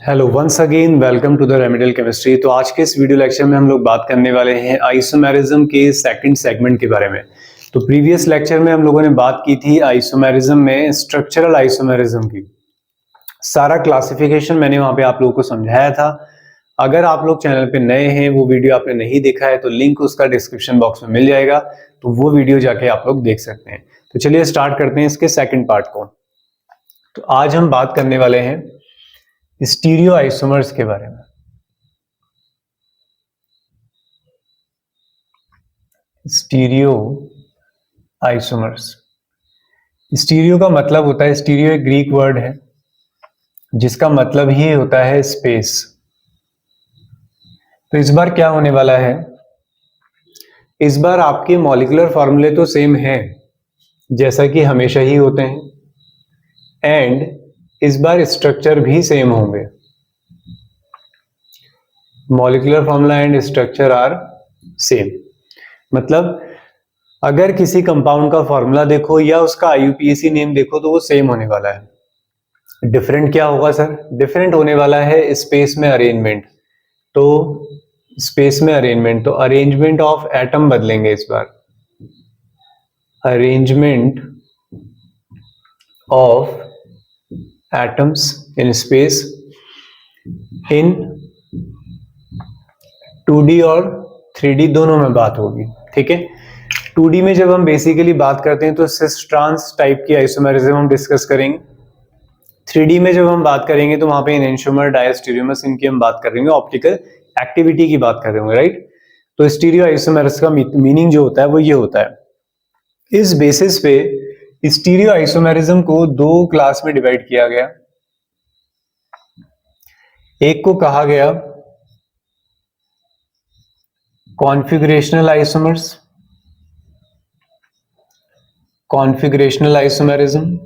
Hello once again welcome to the remedial chemistry. तो आज के इस वीडियो लेक्चर में हम लोग बात करने वाले हैं आइसोमेरिज्म के सेकंड सेगमेंट के बारे में। तो प्रीवियस लेक्चर में हम लोगों ने बात की थी आइसोमेरिज्म में स्ट्रक्चरल आइसोमेरिज्म की। सारा क्लासिफिकेशन मैंने वहां पे आप लोगों को समझाया था। अगर आप लोग चैनल पे नए हैं, वो वीडियो आपने नहीं देखा है तो लिंक उसका डिस्क्रिप्शन बॉक्स में मिल जाएगा, तो वो वीडियो जाके आप लोग देख सकते हैं। तो चलिए स्टार्ट करते हैं इसके सेकेंड पार्ट को। तो आज हम बात करने वाले हैं स्टीरियो आइसोमर्स के बारे में। स्टीरियो आइसोमर्स, स्टीरियो का मतलब होता है, स्टीरियो एक ग्रीक वर्ड है जिसका मतलब ही होता है स्पेस। तो इस बार क्या होने वाला है, इस बार आपके मॉलिक्यूलर फॉर्मूले तो सेम है जैसा कि हमेशा ही होते हैं, एंड इस बार स्ट्रक्चर भी सेम होंगे। Molecular formula and structure are same. मतलब अगर किसी कंपाउंड का फॉर्मूला देखो या उसका आईयूपीएसी नेम देखो तो वो सेम होने वाला है। डिफरेंट क्या होगा सर? डिफरेंट होने वाला है स्पेस में अरेंजमेंट। तो स्पेस में अरेंजमेंट, तो अरेंजमेंट ऑफ एटम बदलेंगे इस बार। Arrangement of atoms in space in 2D और 3D दोनों में बात होगी। ठीक है, 2D में जब हम बेसिकली बात करते हैं तो सिस ट्रांस टाइप की आइसोमेरिज्म हम डिस्कस करेंगे। 3D में जब हम बात करेंगे तो वहां पे एनेंटियोमर, डायस्टीरियोमर्स, इनकी हम बात करेंगे, ऑप्टिकल एक्टिविटी की बात कर रहे होंगे, राइट। तो स्टीरियो आइसोमेरिज्म का मीनिंग जो होता है वो ये होता है। इस बेसिस पे स्टीरियो आइसोमेरिज्म को दो क्लास में डिवाइड किया गया। एक को कहा गया कॉन्फिगरेशनल आइसोमर्स, कॉन्फिगरेशनल आइसोमेरिज्म।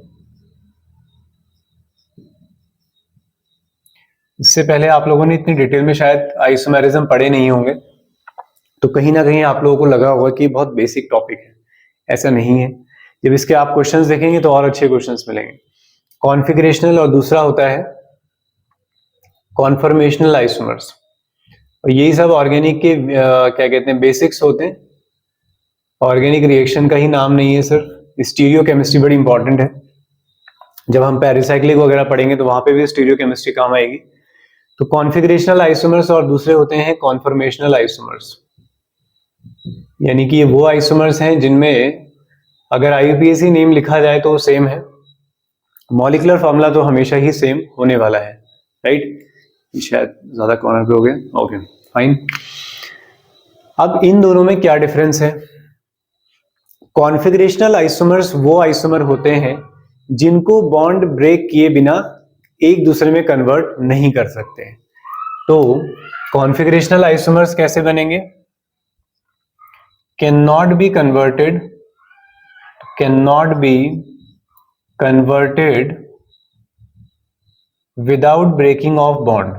इससे पहले आप लोगों ने इतनी डिटेल में शायद आइसोमेरिज्म पढ़े नहीं होंगे, तो कहीं ना कहीं आप लोगों को लगा होगा कि बहुत बेसिक टॉपिक है। ऐसा नहीं है, जब इसके आप क्वेश्चंस देखेंगे तो और अच्छे क्वेश्चंस मिलेंगे। कॉन्फिगरेशनल और दूसरा होता है कॉन्फर्मेशनल आइसोमर्स। और यही सब ऑर्गेनिक के क्या कहते हैं, बेसिक्स होते हैं। ऑर्गेनिक रिएक्शन का ही नाम नहीं है सिर्फ, स्टीरियो केमिस्ट्री बड़ी इंपॉर्टेंट है। जब हम पेरिसाइक्लिक वगैरह पढ़ेंगे तो वहां पे भी स्टीरियो केमिस्ट्री काम आएगी। तो कॉन्फिगरेशनल आइसोमर्स और दूसरे होते हैं कॉन्फर्मेशनल आइसोमर्स, यानी कि ये वो आइसोमर्स हैं जिनमें अगर आईयूपीएसी नेम लिखा जाए तो सेम है, मॉलिक्यूलर फॉर्मूला तो हमेशा ही सेम होने वाला है, राइट। शायद ज्यादा कॉर्नर पे हो गया, ओके फाइन। अब इन दोनों में क्या डिफरेंस है? कॉन्फिगरेशनल आइसोमर्स वो आइसोमर होते हैं जिनको बॉन्ड ब्रेक किए बिना एक दूसरे में कन्वर्ट नहीं कर सकते। तो कॉन्फिगरेशनल आइसोमर्स कैसे बनेंगे? Can not be converted, cannot be converted without breaking of bond,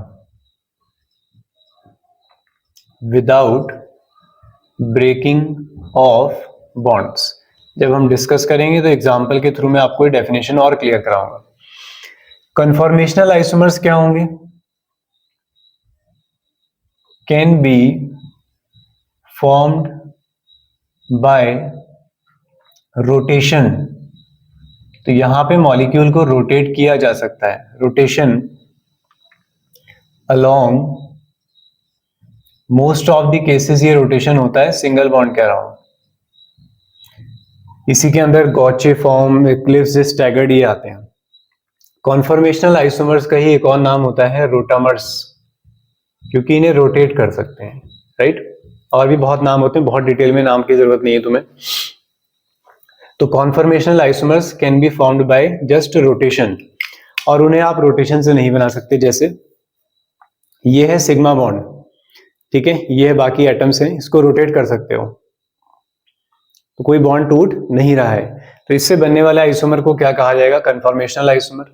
without breaking of bonds। जब हम डिस्कस करेंगे तो एग्जांपल के थ्रू मैं आपको डेफिनेशन और क्लियर कराऊंगा। कन्फॉर्मेशनल आइसोमर्स क्या होंगे? Can be formed by rotation. तो यहां पे मॉलिक्यूल को रोटेट किया जा सकता है, rotation along, most of the cases ये रोटेशन होता है सिंगल बॉन्ड के अराउंड। इसी के अंदर गॉचे फॉर्म, इक्लिप्स, स्टैगर्ड ये आते हैं। कॉन्फॉर्मेशनल आइसोमर्स का ही एक और नाम होता है रोटामर्स, क्योंकि इन्हें रोटेट कर सकते हैं, राइट। और भी बहुत नाम होते हैं, बहुत डिटेल में नाम की जरूरत नहीं है तुम्हें। तो conformational isomers can be formed by just rotation, और उन्हें आप रोटेशन से नहीं बना सकते। जैसे ये है सिग्मा बॉन्ड, ठीक है, ये है बाकी एटम्स हैं, इसको रोटेट कर सकते हो तो कोई बॉन्ड टूट नहीं रहा है, तो इससे बनने वाले आइसोमर को क्या कहा जाएगा? Conformational isomer.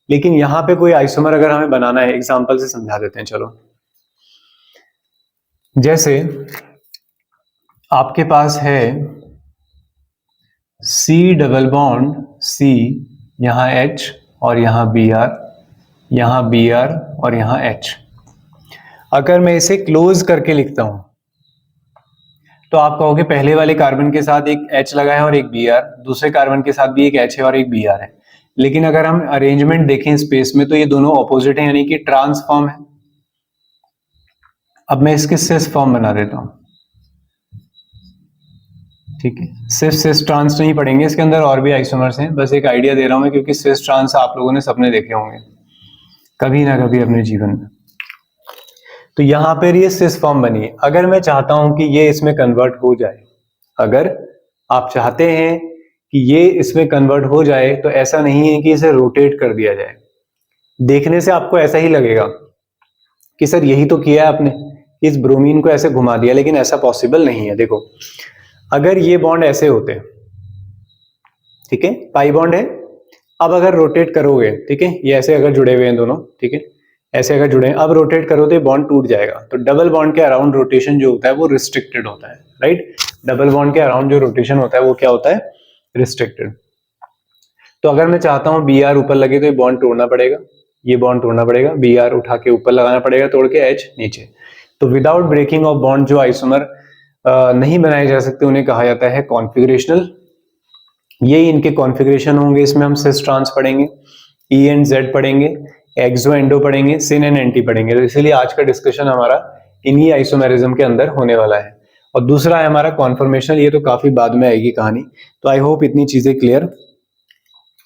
लेकिन यहां पे कोई आइसोमर अगर हमें बनाना है, एग्जांपल से समझा देते हैं चलो। जैसे आपके पास है C डबल बॉन्ड C, यहां H और यहां Br, यहाँ Br और यहाँ H। अगर मैं इसे क्लोज करके लिखता हूं तो आप कहोगे पहले वाले कार्बन के साथ एक H लगा है और एक Br, दूसरे कार्बन के साथ भी एक H है और एक Br है। लेकिन अगर हम अरेंजमेंट देखें स्पेस में तो ये दोनों ऑपोजिट है, यानी कि ट्रांस फॉर्म है। अब मैं इसके सिस फॉर्म बना देता हूं, ठीक है। सिर्फ सिस ट्रांस नहीं पढ़ेंगे, इसके अंदर और भी आइसोमर्स हैं, बस एक आइडिया दे रहा हूं मैं, क्योंकि सिस ट्रांस आप लोगों ने सबने देखे होंगे कभी ना कभी अपने जीवन में। तो यहां पर ये सिस फॉर्म बनी है। अगर मैं चाहता हूं कि ये इसमें कन्वर्ट हो जाए, अगर आप चाहते हैं कि ये इसमें कन्वर्ट हो जाए, तो ऐसा नहीं है कि इसे रोटेट कर दिया जाए। देखने से आपको ऐसा ही लगेगा कि सर यही तो किया है आपने, इस ब्रोमीन को ऐसे घुमा दिया, लेकिन ऐसा पॉसिबल नहीं है। देखो, अगर ये बॉन्ड ऐसे होते, ठीक है, पाई बॉन्ड है। अब अगर रोटेट करोगे, ठीक है, ये ऐसे अगर जुड़े हुए हैं दोनों, ठीक है, ऐसे अगर जुड़े हैं, अब रोटेट करो तो ये बॉन्ड टूट जाएगा। तो डबल बॉन्ड के अराउंड रोटेशन जो होता है वो रिस्ट्रिक्टेड होता है, राइट। डबल बॉन्ड के अराउंड जो रोटेशन होता है वो क्या होता है, रिस्ट्रिक्टेड। तो अगर मैं चाहता हूं बी आर ऊपर लगे तो ये बॉन्ड तोड़ना पड़ेगा, ये बॉन्ड तोड़ना पड़ेगा, बी आर उठा के ऊपर लगाना पड़ेगा तोड़ के, एच नीचे। तो विदाउट ब्रेकिंग ऑफ बॉन्ड जो आइसोमर नहीं बनाए जा सकते उन्हें कहा जाता है कॉन्फिगरेशनल। यही इनके कॉन्फ़िगरेशन होंगे। इसमें हम सिस ट्रांस पढ़ेंगे, ई एंड जेड पढ़ेंगे, एक्सो एंडो पढ़ेंगे, सिन एंड एंटी पढ़ेंगे। तो इसीलिए आज का डिस्कशन हमारा इन्हीं आइसोमेरिज्म के अंदर होने वाला है। और दूसरा है हमारा कॉन्फर्मेशनल, ये तो काफी बाद में आएगी कहानी। तो आई होप इतनी चीजें क्लियर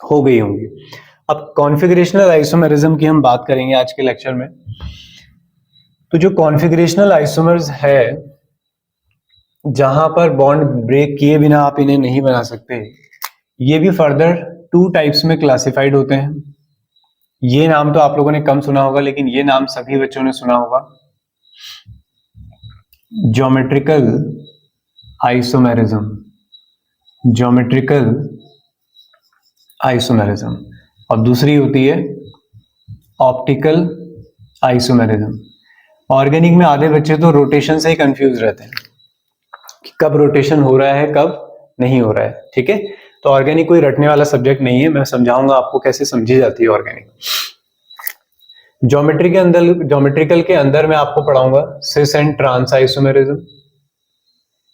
हो गई होंगी। अब कॉन्फ़िगरेशनल आइसोमेरिज्म की हम बात करेंगे आज के लेक्चर में। तो जो कॉन्फ़िगरेशनल आइसोमर्स है, जहां पर बॉन्ड ब्रेक किए बिना आप इन्हें नहीं बना सकते, ये भी फर्दर 2 टाइप्स में क्लासिफाइड होते हैं। ये नाम तो आप लोगों ने कम सुना होगा, लेकिन ये नाम सभी बच्चों ने सुना होगा, ज्योमेट्रिकल आइसोमेरिज्म, ज्योमेट्रिकल आइसोमेरिज्म। और दूसरी होती है ऑप्टिकल आइसोमेरिज्म। ऑर्गेनिक में आधे बच्चे तो रोटेशन से ही कंफ्यूज रहते हैं कि कब रोटेशन हो रहा है कब नहीं हो रहा है, ठीक है। तो ऑर्गेनिक कोई रटने वाला सब्जेक्ट नहीं है, मैं समझाऊंगा आपको कैसे समझी जाती है ऑर्गेनिक। ज्योमेट्रिकल के अंदर मैं आपको पढ़ाऊंगा सिस एंड ट्रांस आइसोमेरिज्म।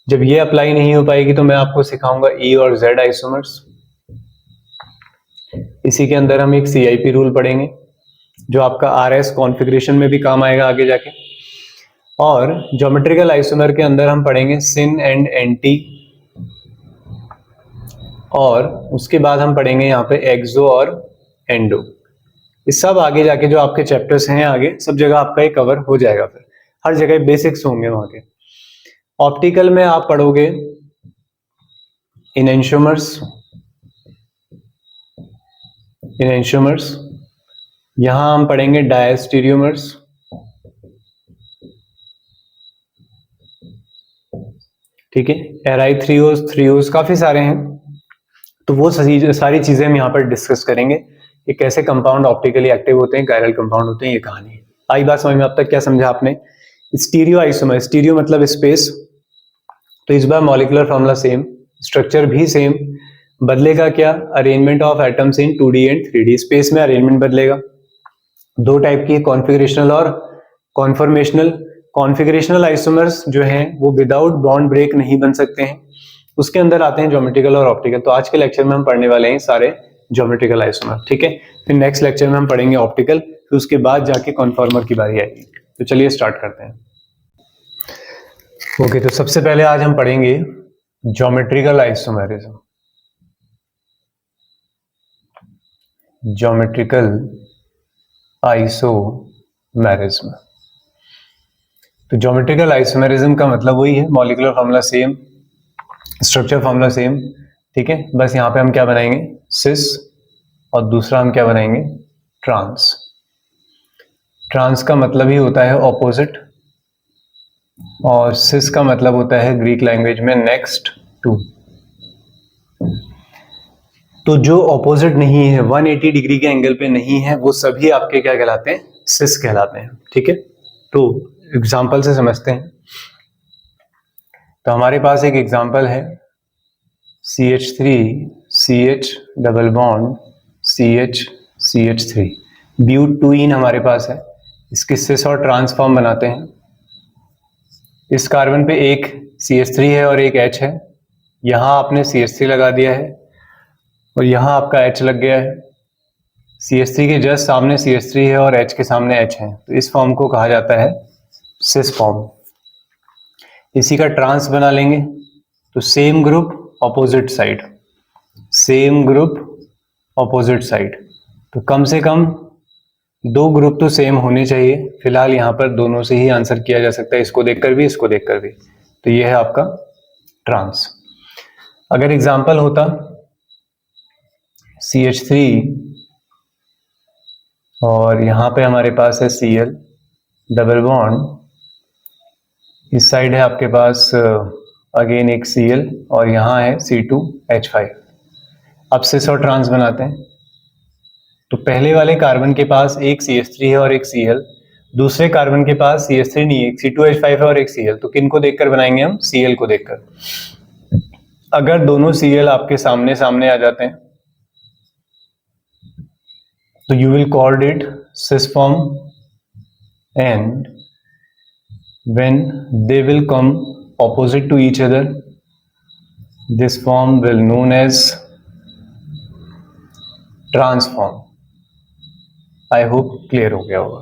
जब ये अप्लाई नहीं हो पाएगी तो मैं आपको सिखाऊंगा ई और जेड आइसोमर्स। इसी के अंदर हम एक CIP रूल पढ़ेंगे जो आपका RS कॉन्फ़िगरेशन में भी काम आएगा आगे जाके। और ज्योमेट्रिकल आइसोमर के अंदर हम पढ़ेंगे सिन एंड एंटी, और उसके बाद हम पढ़ेंगे यहाँ पे एक्सो और एंडो। इस सब आगे जाके जो आपके चैप्टर्स हैं आगे सब जगह आपका ये कवर हो जाएगा, फिर हर जगह बेसिक्स होंगे वहां के। ऑप्टिकल में आप पढ़ोगे इनेंशियोमर्स, यहां हम पढ़ेंगे डायस्टीरियोमर्स, ठीक है, एराइथ्रियोस, थ्रियोस, काफी सारे हैं। तो वो सारी चीजें हम यहाँ पर डिस्कस करेंगे कि कैसे कंपाउंड ऑप्टिकली एक्टिव होते हैं, कायरल कंपाउंड होते हैं, ये कहानी है। आई बात समझ में? अब तक क्या समझा आपने? स्टीरियो आइसोमर, स्टीरियो मतलब स्पेस, तो इस बार मॉलिक्यूलर फॉर्मूला सेम, स्ट्रक्चर भी सेम, बदलेगा क्या? Arrangement of atoms in 2D and 3D। Space में अरेंजमेंट बदलेगा। 2 टाइप की, कॉन्फ़िगरेशनल और कॉन्फॉर्मेशनल। कॉन्फ़िगरेशनल आइसोमर्स जो हैं वो विदाउट बॉन्ड ब्रेक नहीं बन सकते हैं, उसके अंदर आते हैं ज्योमेट्रिकल और ऑप्टिकल। तो आज के लेक्चर में हम पढ़ने वाले हैं सारे ज्योमेट्रिकल आइसोमर, ठीक है। फिर नेक्स्ट लेक्चर में हम पढ़ेंगे ऑप्टिकल, फिर उसके बाद जाके कॉन्फॉर्मर की बारी आएगी। तो चलिए स्टार्ट करते हैं। ओके, तो सबसे पहले आज हम पढ़ेंगे ज्योमेट्रिकल आइसोमेरिज्म। ज्योमेट्रिकल आइसोमेरिज्म, तो ज्योमेट्रिकल आइसोमेरिज्म का मतलब वही है, molecular formula same, structure formula same, ठीक है। बस यहाँ पे हम क्या बनाएंगे? सिस, और दूसरा हम क्या बनाएंगे? ट्रांस। ट्रांस का मतलब ही होता है ऑपोजिट, और सिस का मतलब होता है ग्रीक लैंग्वेज में नेक्स्ट टू। तो जो ऑपोजिट नहीं है, 180 डिग्री के एंगल पे नहीं है, वो सभी आपके क्या कहलाते हैं? सिस कहलाते हैं, ठीक है। तो एग्जांपल से समझते हैं। तो हमारे पास एक एग्जांपल है CH3 CH double bond CH CH3। ब्यूटूइन हमारे पास है, इसके सिस और ट्रांस फॉर्म बनाते हैं। इस कार्बन पे एक CH3 है और एक H है, यहां आपने CH3 लगा दिया है और यहां आपका H लग गया है। CH3 के जस्ट सामने CH3 है और H के सामने H है, तो इस फॉर्म को कहा जाता है सिस फॉर्म। इसी का ट्रांस बना लेंगे तो same group opposite side, same group opposite side, तो कम से कम 2 ग्रुप तो सेम होने चाहिए। फिलहाल यहाँ पर दोनों से ही आंसर किया जा सकता है, इसको देखकर भी इसको देखकर भी। तो ये है आपका ट्रांस। अगर एग्जाम्पल होता CH3 और यहाँ पे हमारे पास है Cl डबल बॉन्ड, इस साइड है आपके पास अगेन एक Cl और यहाँ है C2H5। अब सिस और ट्रांस बनाते हैं। तो पहले वाले कार्बन के पास एक CH3 है और एक Cl, दूसरे कार्बन के पास CH3 नहीं है, एक C2H5 है और एक Cl, तो किन को देखकर बनाएंगे हम? Cl को देखकर। अगर दोनों Cl आपके सामने सामने आ जाते हैं तो you will called it cis form, and when they will come opposite to each other this form will known as trans form. I hope clear हो गया होगा,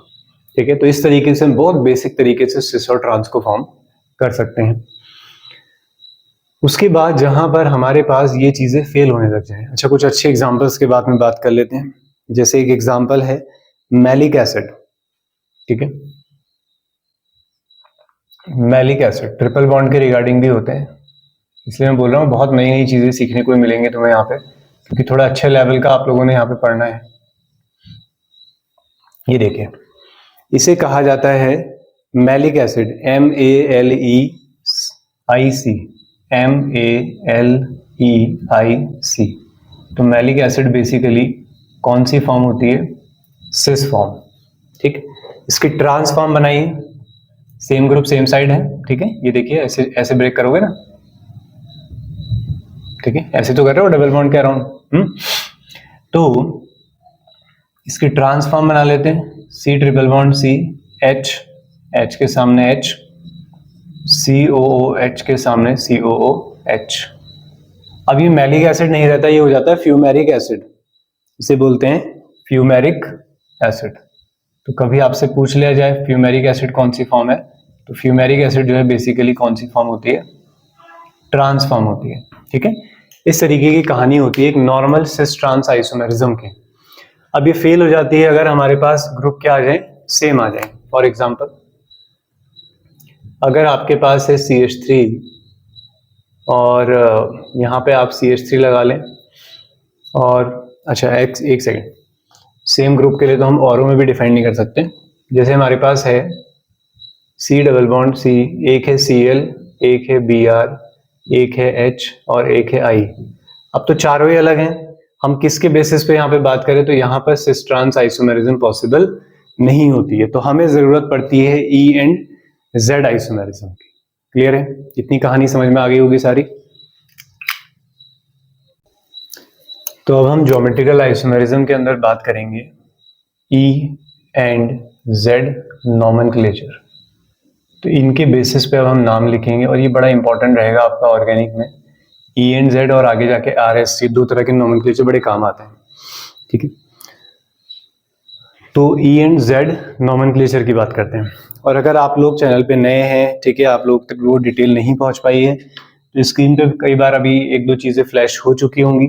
ठीक है। तो इस तरीके से हम बहुत बेसिक तरीके से सिस और ट्रांस को फॉर्म कर सकते हैं। उसके बाद जहां पर हमारे पास ये चीजें फेल होने लग जाए, अच्छा कुछ अच्छे एग्जांपल्स के बाद में बात कर लेते हैं। जैसे एक एग्जांपल है मैलिक एसिड, ठीक है। मैलिक एसिड ट्रिपल बॉन्ड के रिगार्डिंग भी होते हैं, इसलिए मैं बोल रहा हूँ बहुत नई नई चीजें सीखने को मिलेंगे तुम्हें यहाँ पे, क्योंकि थोड़ा अच्छे लेवल का आप लोगों ने यहाँ पे पढ़ना है। ये देखिए, इसे कहा जाता है मैलिक एसिड, MALEIC। तो मैलिक एसिड बेसिकली कौन सी फॉर्म होती है? सिस फॉर्म, ठीक। इसकी ट्रांस फॉर्म बनाइए, सेम ग्रुप सेम साइड है, ठीक है। ये देखिए ऐसे ऐसे ब्रेक करोगे ना, ठीक है, ऐसे तो कर रहे हो डबल बॉन्ड के अराउंड। तो इसकी ट्रांस फॉर्म बना लेते हैं, C triple bond C, H के सामने H, COOH के सामने COOH। अब ये मैलिक एसिड नहीं रहता, ये हो जाता है फ्यूमेरिक एसिड, इसे बोलते हैं फ्यूमेरिक एसिड। तो कभी आपसे पूछ लिया जाए फ्यूमेरिक एसिड कौन सी फॉर्म है, तो फ्यूमेरिक एसिड जो है बेसिकली कौन सी फॉर्म होती है? ट्रांस फॉर्म होती है, ठीक है। इस तरीके की कहानी होती है एक नॉर्मल सिस ट्रांस आइसोमेरिज्म की। अब ये फेल हो जाती है अगर हमारे पास ग्रुप क्या आ जाए? सेम आ जाए। फॉर एग्जांपल अगर आपके पास है CH3 और यहाँ पे आप CH3 लगा लें, और अच्छा एक सेकेंड, सेम ग्रुप के लिए तो हम औरों में भी डिफाइन नहीं कर सकते। जैसे हमारे पास है C डबल बॉन्ड C, एक है Cl, एक है Br, एक है H और एक है I। अब तो चारों ही अलग हैं, हम किसके बेसिस पे यहाँ पे बात करें तो यहाँ पर सिस ट्रांस आइसोमेरिज्म पॉसिबल नहीं होती है, तो हमें जरूरत पड़ती है E एंड Z आइसोमेरिज्म की। क्लियर है? इतनी कहानी समझ में आ गई होगी सारी। तो अब हम ज्योमेट्रिकल आइसोमेरिज्म के अंदर बात करेंगे E एंड Z नॉमेनक्लेचर। तो इनके बेसिस पे अब हम नाम लिखेंगे और ये बड़ा इंपॉर्टेंट रहेगा आपका ऑर्गेनिक में। E एंड Z और आगे जाके RS, ये 2 तरह के नॉमेनक्लेचर बड़े काम आते हैं, ठीक है। तो E एंड Z नॉमेनक्लेचर की बात करते हैं। और अगर आप लोग चैनल पे नए हैं, ठीक है, आप लोग तक वो डिटेल नहीं पहुंच पाई है, तो स्क्रीन पे कई बार अभी 1-2 चीजें फ्लैश हो चुकी होंगी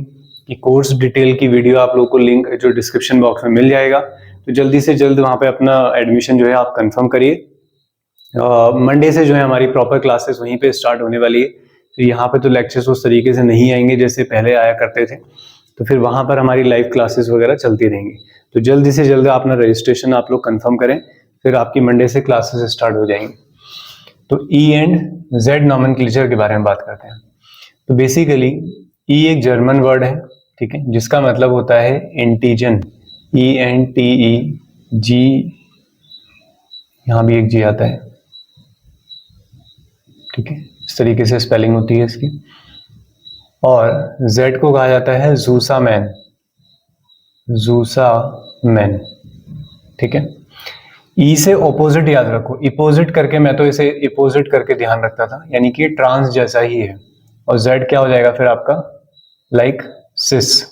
कि कोर्स डिटेल की वीडियो आप लोग को लिंक जो डिस्क्रिप्शन बॉक्स में मिल जाएगा, तो जल्दी से जल्द वहां पे अपना एडमिशन जो है आप कंफर्म करिए। मंडे से जो है हमारी प्रॉपर क्लासेस वहीं पे स्टार्ट होने वाली है। तो यहाँ पे तो लेक्चर्स उस तरीके से नहीं आएंगे जैसे पहले आया करते थे, तो फिर वहां पर हमारी लाइव क्लासेस वगैरह चलती रहेंगी। तो जल्दी से जल्द अपना रजिस्ट्रेशन आप लोग कंफर्म करें, फिर आपकी मंडे से क्लासेस स्टार्ट हो जाएंगी। तो E एंड Z नॉमेनक्लेचर के बारे में बात करते हैं। तो बेसिकली E एक जर्मन वर्ड है, ठीक है, जिसका मतलब होता है इंटीजन, ENTEG, यहाँ भी एक G आता है, ठीक है, इस तरीके से स्पेलिंग होती है इसकी। और Z को कहा जाता है जूसा मैन, जूसा मैन, ठीक है। ई से ऑपोजिट याद रखो, इपोजिट करके, मैं तो इसे इपोजिट करके ध्यान रखता था, यानी कि ट्रांस जैसा ही है। और जेड क्या हो जाएगा फिर आपका, लाइक सिस,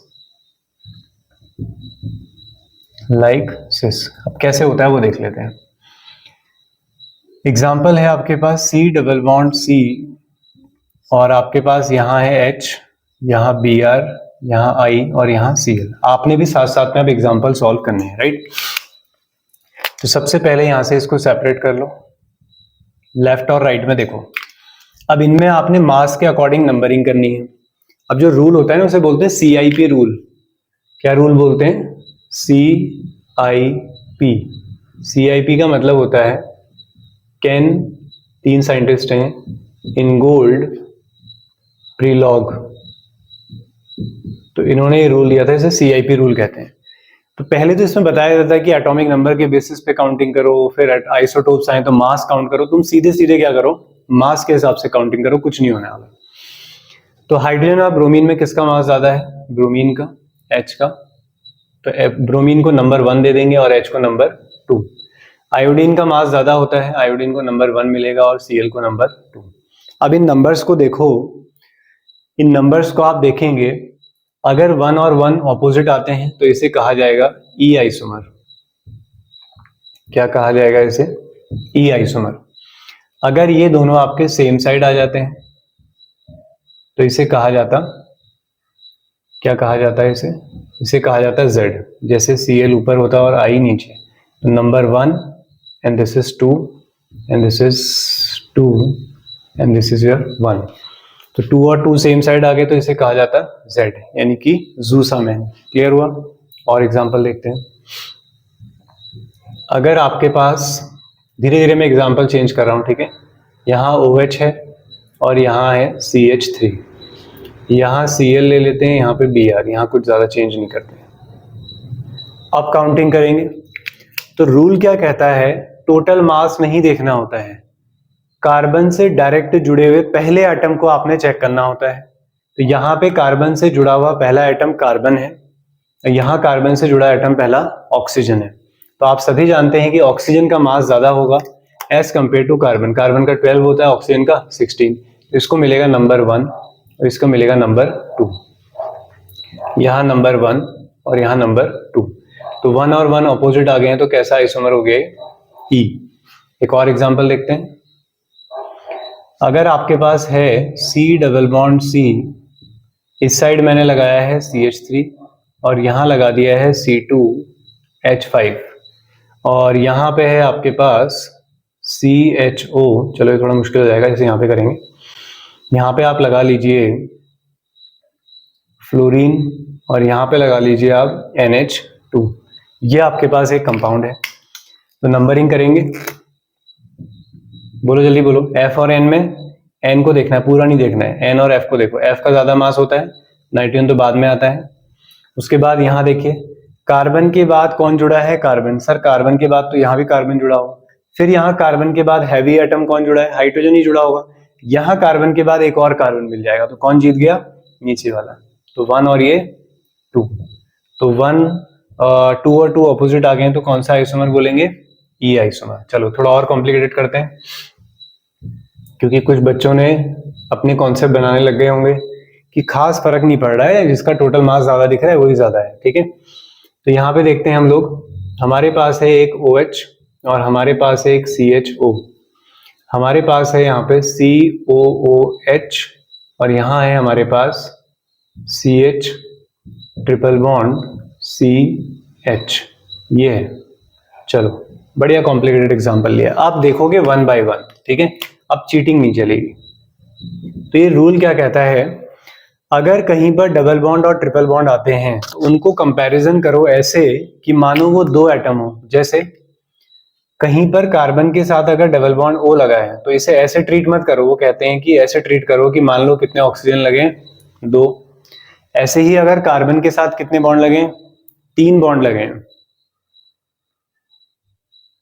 लाइक सिस। अब कैसे होता है वो देख लेते हैं। एग्जाम्पल है आपके पास सी डबल बॉन्ड सी, और आपके पास यहाँ है एच, यहाँ बी आर, यहाँ आई और यहाँ सी एल। आपने भी साथ साथ में अब एग्जाम्पल सॉल्व करने हैं, राइट। तो सबसे पहले यहां से इसको सेपरेट कर लो, लेफ्ट और राइट में देखो। अब इनमें आपने मास के अकॉर्डिंग नंबरिंग करनी है। अब जो रूल होता है ना उसे बोलते हैं CIP रूल। क्या रूल बोलते हैं? CIP। CIP का मतलब होता है कैन, 3 साइंटिस्ट हैं, इन गोल्ड, प्रीलॉग। तो इन्होंने ये रूल दिया था, इसे CIP रूल कहते हैं। तो पहले तो इसमें बताया जाता है कि एटॉमिक नंबर के बेसिस पे काउंटिंग करो, फिर आइसोटोप्स आए तो मास काउंट करो। तुम सीधे सीधे क्या करो, मास के हिसाब से काउंटिंग करो, कुछ नहीं होने वाला। तो हाइड्रोजन और ब्रोमीन में किसका मास ज्यादा है? ब्रोमीन का, H का। तो ब्रोमीन को नंबर 1 दे देंगे और H को नंबर 2। आयोडीन का मास ज्यादा होता है, आयोडीन को नंबर 1 मिलेगा और Cl को नंबर 2। अब इन नंबर्स को देखो, इन नंबर्स को आप देखेंगे, अगर 1 और 1 ऑपोजिट आते हैं तो इसे कहा जाएगा ई आइसोमर। क्या कहा जाएगा इसे? ई आइसोमर। अगर ये दोनों आपके सेम साइड आ जाते हैं तो इसे कहा जाता, क्या कहा जाता है इसे? इसे कहा जाता है जेड। जैसे Cl ऊपर होता है और I नीचे, तो number 1 and this is 2 and this is 2 and this is your 1। तो 2 और 2 सेम साइड आ गए तो इसे कहा जाता है जेड, यानी कि जूसा मैन। क्लियर हुआ? और एग्जांपल देखते हैं। अगर आपके पास, धीरे धीरे मैं एग्जांपल चेंज कर रहा हूं, ठीक है। यहाँ OH है और यहाँ है CH3, यहाँ Cl ले लेते हैं, यहाँ पे Br, यहाँ कुछ ज्यादा चेंज नहीं करते। अब काउंटिंग करेंगे तो रूल क्या कहता है, टोटल मास नहीं देखना होता है, कार्बन से डायरेक्ट जुड़े हुए पहले एटम को आपने चेक करना होता है। तो यहाँ पे कार्बन से जुड़ा हुआ पहला एटम कार्बन है, यहाँ कार्बन से जुड़ा एटम पहला ऑक्सीजन है। तो आप सभी जानते हैं कि ऑक्सीजन का मास ज्यादा होगा as compare to carbon. Carbon का 12 होता है, ऑक्सीजन का 16। तो इसको मिलेगा नंबर 1 और इसको मिलेगा नंबर 2। यहाँ नंबर 1 और यहाँ नंबर 2। तो 1 और 1 ऑपोजिट आ गए हैं तो कैसा आइसोमर हो गया? ई। एक और एग्जांपल देखते हैं। अगर आपके पास है C डबल बॉन्ड C, इस साइड मैंने लगाया है CH3 और यहाँ लगा दिया है C2H5, और यहाँ पे है आपके पास CHO। चलो ये थोड़ा मुश्किल हो जाएगा, इसे यहाँ पे करेंगे। यहाँ पे आप लगा लीजिए फ्लोरीन और यहाँ पे लगा लीजिए आप NH2। ये आपके पास एक कंपाउंड है। तो नंबरिंग करेंगे, बोलो जल्दी बोलो। F और N में N को देखना है, पूरा नहीं देखना है, N और F को देखो। F का ज्यादा मास होता है, नाइट्रोजन तो बाद में आता है। उसके बाद यहाँ देखिए, कार्बन के बाद कौन जुड़ा है? कार्बन। सर कार्बन के बाद तो यहाँ भी कार्बन जुड़ा होगा। फिर यहाँ कार्बन के बाद हैवी एटम कौन जुड़ा है? हाइड्रोजन ही जुड़ा होगा। यहाँ कार्बन के बाद एक और कार्बन मिल जाएगा, तो कौन जीत गया? नीचे वाला। तो 1 और ये 2। तो 1 2 और 2 ऑपोजिट आ गए हैं तो कौन सा आइसोमर बोलेंगे? ई आइसोमर। चलो थोड़ा और कॉम्प्लिकेटेड करते हैं, क्योंकि कुछ बच्चों ने अपने कॉन्सेप्ट बनाने लग गए होंगे कि खास फर्क नहीं पड़ रहा है, जिसका टोटल मास ज्यादा दिख रहा है वही ज्यादा है, ठीक है। तो यहाँ पे देखते हैं हम लोग, हमारे पास है एक OH और हमारे पास है एक CHO, हमारे पास है यहाँ पे COOH और यहाँ है हमारे पास CH ट्रिपल बॉन्ड CH। ये है। चलो बढ़िया कॉम्प्लिकेटेड एग्जांपल लिया। आप देखोगे 1 बाय 1, ठीक है। अब चीटिंग नहीं चलेगी। तो ये रूल क्या कहता है, अगर कहीं पर डबल बॉन्ड और ट्रिपल बॉन्ड आते हैं तो उनको कंपैरिजन करो ऐसे कि मानो वो 2 एटम हो। जैसे कहीं पर कार्बन के साथ अगर डबल बॉन्ड O लगा है तो इसे ऐसे ट्रीट मत करो, वो कहते हैं कि ऐसे ट्रीट करो कि मान लो कितने ऑक्सीजन लगे? 2। ऐसे ही अगर कार्बन के साथ कितने बॉन्ड लगे? 3 बॉन्ड लगे,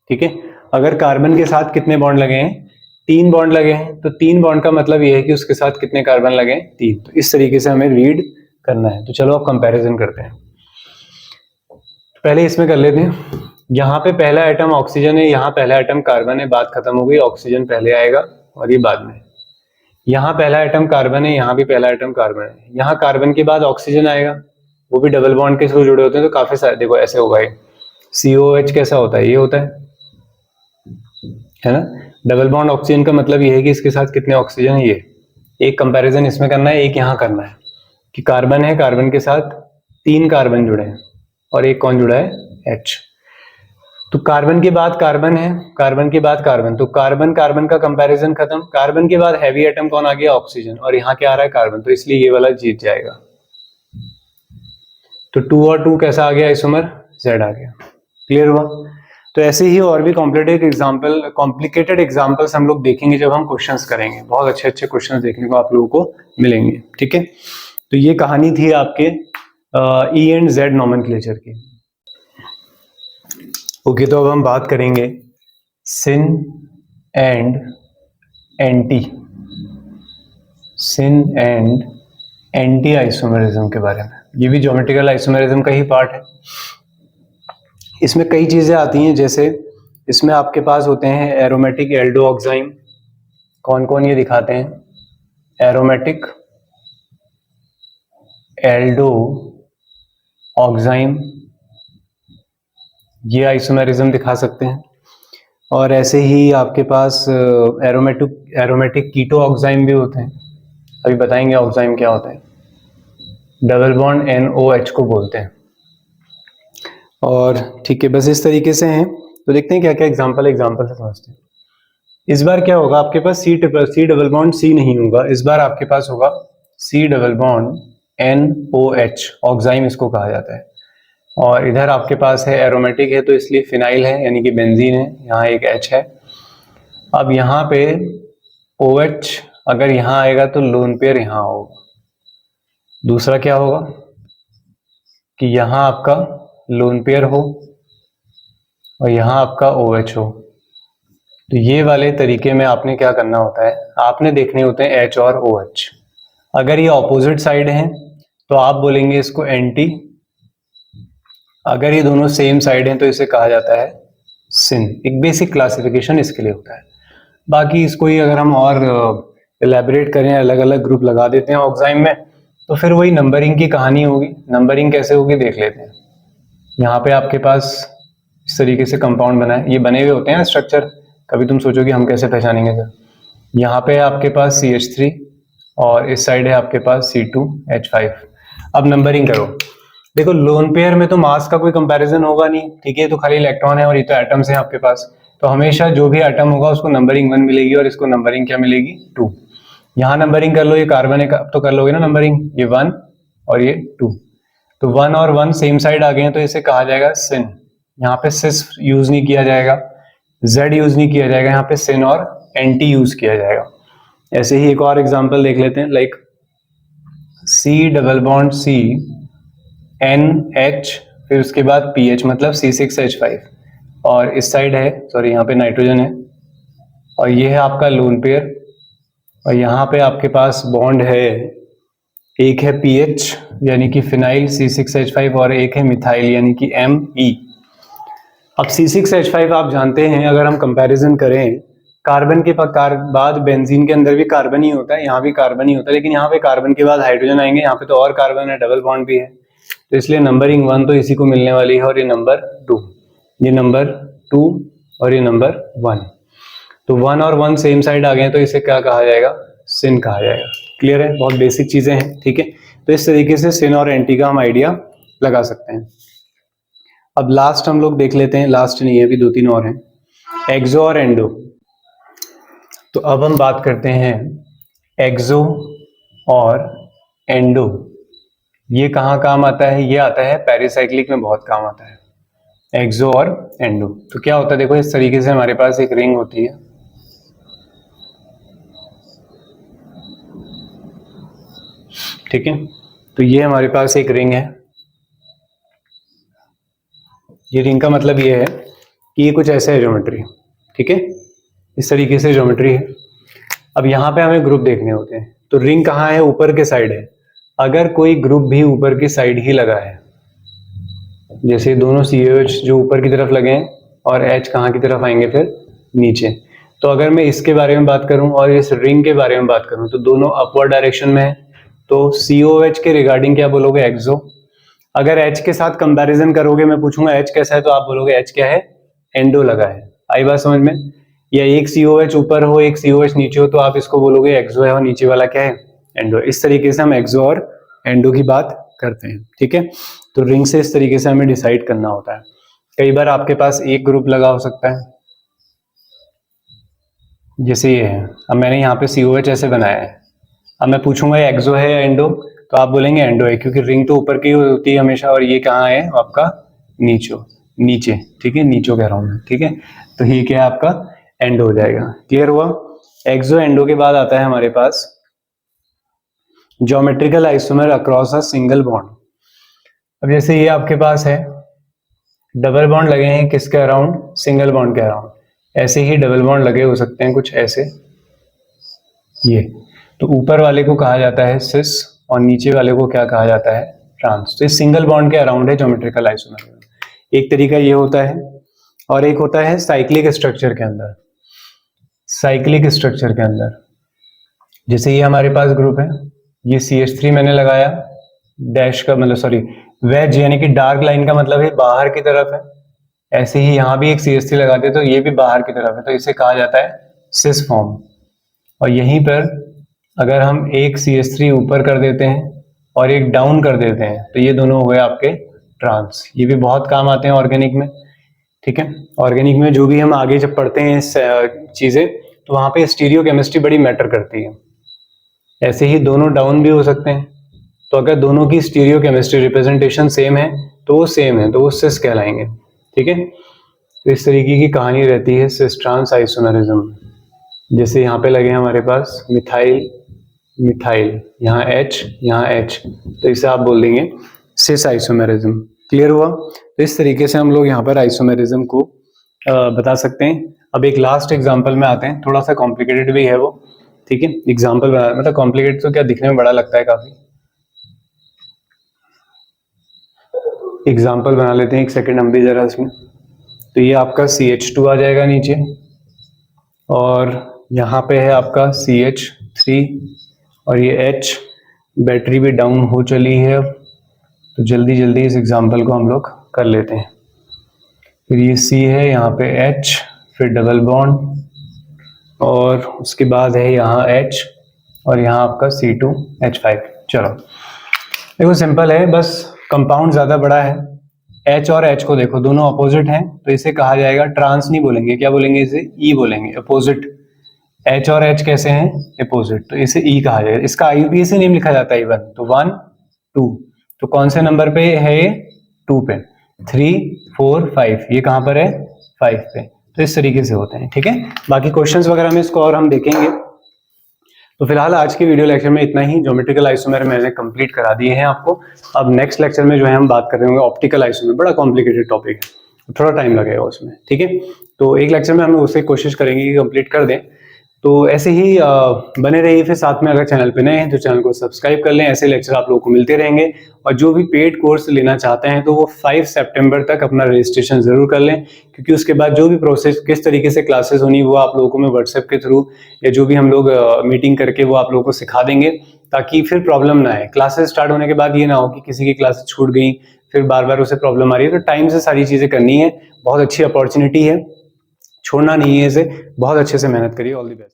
ठीक है। अगर कार्बन के साथ कितने बॉन्ड लगे हैं? 3 बॉन्ड लगे हैं। तो 3 बॉन्ड का मतलब ये है कि उसके साथ कितने कार्बन लगे? 3। तो इस तरीके से हमें रीड करना है। तो चलो अब कंपैरिजन करते हैं। पहले इसमें कर लेते हैं। यहाँ पे पहला एटम ऑक्सीजन है, यहाँ पहला एटम कार्बन है, बात खत्म हो गई, ऑक्सीजन पहले आएगा और ये बाद में। यहाँ पहला एटम कार्बन है, यहाँ भी पहला एटम कार्बन है, यहाँ कार्बन के बाद ऑक्सीजन आएगा, वो भी डबल बॉन्ड के थ्रू जुड़े होते हैं, तो काफी सारे, देखो ऐसे होगा ये COH कैसा होता है, ये होता है ना। डबल बॉन्ड ऑक्सीजन का मतलब ये है कि इसके साथ कितने ऑक्सीजन है, ये एक कंपैरिजन इसमें करना है, एक यहाँ करना है कि कार्बन है, कार्बन के साथ 3 कार्बन जुड़े हैं और एक कौन जुड़ा है, H। तो कार्बन के बाद कार्बन है, कार्बन के बाद कार्बन, तो कार्बन कार्बन का कंपैरिजन खत्म। कार्बन के बाद हैवी एटम कौन आ गया, ऑक्सीजन, और यहाँ क्या आ रहा है, कार्बन, तो इसलिए ये वाला जीत जाएगा। तो 2 और 2 कैसा आ गया आइसोमर, Z आ गया। क्लियर हुआ। तो ऐसे ही और भी कॉम्प्लिकेटेड एग्जांपल्स हम लोग देखेंगे जब हम क्वेश्चंस करेंगे, बहुत अच्छे अच्छे क्वेश्चंस देखने को आप लोगों को मिलेंगे। ठीक है, तो ये कहानी थी आपके E एंड Z नॉमेनक्लेचर की। ओके, तो अब हम बात करेंगे syn and anti, syn and anti isomerism के बारे में। ये भी ज्योमेट्रिकल आइसोमेरिज्म का ही पार्ट है। इसमें कई चीजें आती हैं, जैसे इसमें आपके पास होते हैं एरोमेटिक एल्डो ऑक्साइम, कौन कौन ये दिखाते हैं, एरोमेटिक एल्डो ऑक्साइम, ये आइसोमेरिज्म दिखा सकते हैं। और ऐसे ही आपके पास एरोमेटिक कीटो ऑक्साइम भी होते हैं, अभी बताएंगे ऑक्साइम क्या होता है। डबल बॉन्ड NOH को बोलते हैं। और ठीक है, बस इस तरीके से हैं। तो देखते हैं क्या क्या एग्जांपल से समझते हैं। इस बार क्या होगा, आपके पास C डबल बॉन्ड C नहीं होगा, इस बार आपके पास होगा C double bond NOH, oxime इसको कहा जाता है। और इधर आपके पास है एरोमेटिक है, तो इसलिए फिनाइल है, यानी कि बेंजीन है, यहाँ एक H है। अब यहाँ पे OH अगर यहाँ आएगा तो लोन पेयर यहाँ होगा। दूसरा क्या होगा कि यहाँ आपका लोन पेयर हो और यहाँ आपका OH हो। तो ये वाले तरीके में आपने क्या करना होता है, आपने देखने होते हैं H और OH। अगर ये ऑपोजिट साइड हैं तो आप बोलेंगे इसको एंटी, अगर ये दोनों सेम साइड हैं तो इसे कहा जाता है सिन। एक बेसिक क्लासिफिकेशन इसके लिए होता है। बाकी इसको ही अगर हम और इलेबोरेट करें, अलग अलग ग्रुप लगा देते हैं ऑक्साइम में, तो फिर वही नंबरिंग की कहानी होगी। नंबरिंग कैसे होगी देख लेते हैं। यहाँ पे आपके पास इस तरीके से कंपाउंड बना है, ये बने हुए होते हैं स्ट्रक्चर, कभी तुम सोचोगे हम कैसे पहचानेंगे सर। यहाँ पे आपके पास CH3 और इस साइड है आपके पास C2H5। अब नंबरिंग करो, देखो लोन पेयर में तो मास का कोई कंपैरिजन होगा नहीं, ठीक है, तो खाली इलेक्ट्रॉन है और ये तो एटम्स हैं आपके पास, तो हमेशा जो भी एटम होगा उसको नंबरिंग 1 मिलेगी और इसको नंबरिंग क्या मिलेगी, 2। यहाँ नंबरिंग कर लो, ये कार्बन है, अब तो कर लोगे ना नंबरिंग, ये 1 और ये 2, तो 1 और 1 सेम साइड आ गए हैं, तो इसे कहा जाएगा सिन। यहाँ पे सिस यूज नहीं किया जाएगा, Z यूज नहीं किया जाएगा, यहाँ पे सिन और एंटी यूज किया जाएगा। ऐसे ही एक और एग्जांपल देख लेते हैं, like C double bond C NH, फिर उसके बाद PH मतलब C6H5, और इस साइड है, सॉरी यहाँ पे नाइट्रोजन है, और ये है आपका लोन पेयर, और यहाँ पे आपके पास बॉन्ड है, एक है PH यानी कि फिनाइल C6H5 और एक है मिथाइल यानी कि ME। अब C6H5 आप जानते हैं, अगर हम कंपैरिजन करें कार्बन के बाद बेंजीन के अंदर भी कार्बन ही होता है, यहाँ भी कार्बन ही होता है, लेकिन यहाँ पे कार्बन के बाद हाइड्रोजन आएंगे, यहाँ पे तो और कार्बन है, डबल बॉन्ड भी है, तो इसलिए नंबरिंग 1 तो इसी को मिलने वाली है, और ये नंबर 2, ये नंबर 2 और ये नंबर 1। तो 1 और 1 सेम साइड आ गए, तो इसे क्या कहा जाएगा, सिन कहा जाएगा। क्लियर है, बहुत बेसिक चीजें हैं, ठीक है। तो इस तरीके से सिन और एंटी का हम आइडिया लगा सकते हैं। अब लास्ट हम लोग देख लेते हैं, लास्ट नहीं है, अभी 2-3 और हैं, एक्सो और एंडो। तो अब हम बात करते हैं एक्सो और एंडो, ये कहाँ काम आता है, ये आता है पेरिसाइक्लिक में बहुत काम आता है, एक्सो और एंडो। तो क्या होता है, देखो इस तरीके से हमारे पास एक रिंग होती है, ठीक है, तो ये हमारे पास एक रिंग है, ये रिंग का मतलब ये है कि ये कुछ ऐसा है ज्योमेट्री, ठीक है, इस तरीके से ज्योमेट्री है। अब यहाँ पे हमें ग्रुप देखने होते हैं, तो रिंग कहाँ है, ऊपर के साइड है, अगर कोई ग्रुप भी ऊपर की साइड ही लगा है, जैसे दोनों COH जो ऊपर की तरफ लगे हैं और H कहाँ की तरफ आएंगे फिर नीचे। तो अगर मैं इसके बारे में बात करूं और इस रिंग के बारे में बात करूं तो दोनों अपवर्ड डायरेक्शन में है, तो COH के रिगार्डिंग क्या बोलोगे, एक्सो। अगर H के साथ कंपैरिजन करोगे, मैं पूछूंगा H कैसा है, तो आप बोलोगे H क्या है, एंडो लगा है। आई बात समझ में? या एक COH ऊपर हो एक COH नीचे हो तो आप इसको बोलोगे एक्सो है और नीचे वाला क्या है, एंडो। इस तरीके से हम एक्सो और एंडो की बात करते हैं, ठीक है। तो रिंग से इस तरीके से हमें डिसाइड करना होता है। कई बार आपके पास एक ग्रुप लगा हो सकता है, जैसे ये है। अब मैंने यहाँ पे COH ऐसे बनाया है, अब मैं पूछूंगा ये एक्सो है या एंडो, तो आप बोलेंगे एंडो है, क्योंकि रिंग तो ऊपर की होती है हमेशा और ये कहाँ है आपका, नीचे, ठीक है, नीचो कह रहा हूँ मैं, ठीक है। तो ये क्या है आपका, एंडो हो जाएगा। क्लियर हुआ? एक्सो एंडो के बाद आता है हमारे पास geometrical isomer across a single bond. अब जैसे ये आपके पास है, डबल बॉन्ड लगे हैं किसके अराउंड, सिंगल बॉन्ड के अराउंड। ऐसे ही डबल बॉन्ड लगे हो सकते हैं कुछ ऐसे, ये। तो ऊपर वाले को कहा जाता है सिस और नीचे वाले को क्या कहा जाता है, ट्रांस। तो इस सिंगल बॉन्ड के अराउंड है ज्योमेट्रिकल आइसोमर। एक तरीका ये होता है, और एक होता है साइक्लिक स्ट्रक्चर के अंदर। साइक्लिक स्ट्रक्चर के अंदर जैसे ये हमारे पास ग्रुप है, ये CH3 मैंने लगाया, डैश का मतलब सॉरी वेज यानी कि डार्क लाइन का मतलब है बाहर की तरफ है। ऐसे ही यहाँ भी एक CH3 लगाते तो ये भी बाहर की तरफ है, तो इसे कहा जाता है सिस फॉर्म। और यहीं पर अगर हम एक CH3 ऊपर कर देते हैं और एक डाउन कर देते हैं तो ये दोनों हो गए आपके ट्रांस। ये भी बहुत काम आते हैं ऑर्गेनिक में, ठीक है। ऑर्गेनिक में जो भी हम आगे जब पढ़ते हैं चीजें, तो वहां पे स्टीरियो केमिस्ट्री बड़ी मैटर करती है। ऐसे ही दोनों डाउन भी हो सकते हैं, तो अगर दोनों की स्टीरियो केमिस्ट्री रिप्रेजेंटेशन सेम है तो वो सेम है, तो वो सिस कहलाएंगे, ठीक है। तो इस तरीके की कहानी रहती है सिस ट्रांस आइसोमरिज्म। जैसे यहाँ पे लगे हैं हमारे पास मिथाइल मिथाइल, यहाँ H, तो इसे आप बोल देंगे सिस आइसोमेरिज्म। क्लियर हुआ? तो इस तरीके से हम लोग यहाँ पर आइसोमेरिज्म को बता सकते हैं। अब एक लास्ट एग्जांपल में आते हैं, थोड़ा सा कॉम्प्लिकेटेड भी है वो, ठीक है। एग्जांपल बना, मतलब कॉम्प्लिकेटेड तो क्या, दिखने में बड़ा लगता है काफी। एग्जांपल बना लेते हैं, एक सेकंड हम भी जरा इसमें। तो ये आपका CH2 आ जाएगा नीचे, और यहाँ पे है आपका CH3 और ये H। बैटरी भी डाउन हो चली है अब, तो जल्दी जल्दी इस एग्जांपल को हम लोग कर लेते हैं। फिर ये C है, यहाँ पे H, फिर डबल बॉन्ड, और उसके बाद है यहाँ H, और यहाँ आपका C2H5। चलो देखो सिंपल है, बस कंपाउंड ज्यादा बड़ा है। H और H को देखो दोनों अपोजिट हैं, तो इसे कहा जाएगा, ट्रांस नहीं बोलेंगे, क्या बोलेंगे, इसे E बोलेंगे, अपोजिट। H और H कैसे हैं, अपोजिट, तो इसे E कहा जाएगा। इसका IUPAC नेम लिखा जाता है इवन, तो 1 2, तो कौन से नंबर पे है ये, 2 पे। 3 4 5, ये कहां पर है, 5 पे। तो इस तरीके से होते हैं, ठीक है। बाकी क्वेश्चंस वगैरह में इसको और हम देखेंगे। तो फिलहाल आज की वीडियो लेक्चर में इतना ही। ज्योमेट्रिकल आइसोमर मैंने कंप्लीट करा दिए हैं आपको। अब नेक्स्ट लेक्चर में जो है हम बात कर रहे होंगे ऑप्टिकल आइसोमर। बड़ा कॉम्प्लिकेटेड टॉपिक है, थोड़ा टाइम लगेगा उसमें, ठीक है। तो एक लेक्चर में हम उसे कोशिश करेंगे कि कंप्लीट कर दें। तो ऐसे ही बने रहिए फिर साथ में। अगर चैनल पे नए हैं तो चैनल को सब्सक्राइब कर लें, ऐसे लेक्चर आप लोगों को मिलते रहेंगे। और जो भी पेड कोर्स लेना चाहते हैं तो वो 5 सितंबर तक अपना रजिस्ट्रेशन जरूर कर लें, क्योंकि उसके बाद जो भी प्रोसेस, किस तरीके से क्लासेस होनी, वो आप लोगों को मैं व्हाट्सएप के थ्रू या जो भी हम लोग मीटिंग करके वो आप लोगों को सिखा देंगे, ताकि फिर प्रॉब्लम ना आए। क्लासेस स्टार्ट होने के बाद ये ना हो कि किसी की क्लासेस छूट गई, फिर बार बार उसे प्रॉब्लम आ रही है। तो टाइम से सारी चीजें करनी है, बहुत अच्छी अपॉर्चुनिटी है, छोड़ना नहीं है इसे, बहुत अच्छे से मेहनत करिए। All the best.